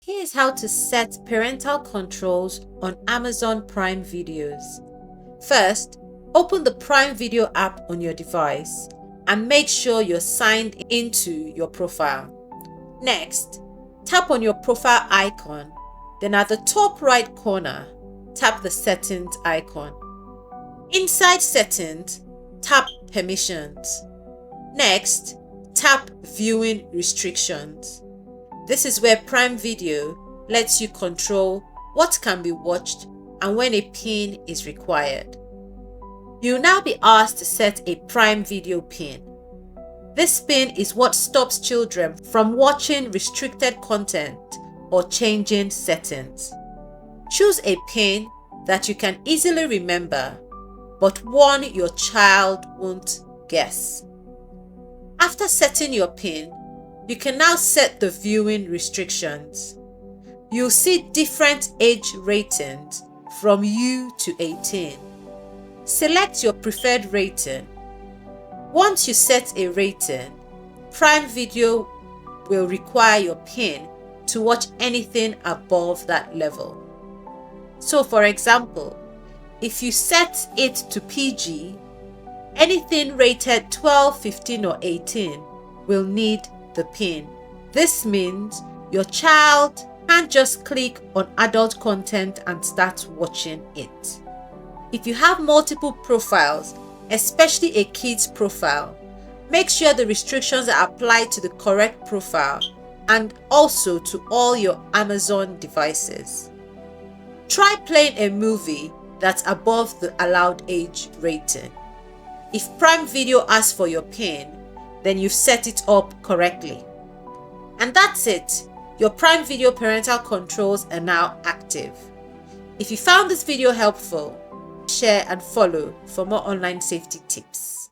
Here's how to set parental controls on Amazon Prime Videos. First, open the Prime Video app on your device and make sure you're signed into your profile. Next, tap on your profile icon, then at the top right corner, tap the Settings icon. Inside Settings, tap Permissions. Next, tap Viewing Restrictions. This is where Prime Video lets you control what can be watched and when a PIN is required. You'll now be asked to set a Prime Video PIN. This PIN is what stops children from watching restricted content or changing settings. Choose a PIN that you can easily remember, but one your child won't guess. After setting your PIN, you can now set the viewing restrictions. You'll see different age ratings from U to 18. Select your preferred rating. Once you set a rating, Prime Video will require your PIN to watch anything above that level. So for example, if you set it to PG, anything rated 12, 15 or 18 will need the PIN. This means your child can't just click on adult content and start watching it. If you have multiple profiles, especially a kid's profile, make sure the restrictions are applied to the correct profile and also to all your Amazon devices. Try playing a movie that's above the allowed age rating. If Prime Video asks for your PIN, then you've set it up correctly. And that's it. Your Prime Video parental controls are now active. If you found this video helpful, share and follow for more online safety tips.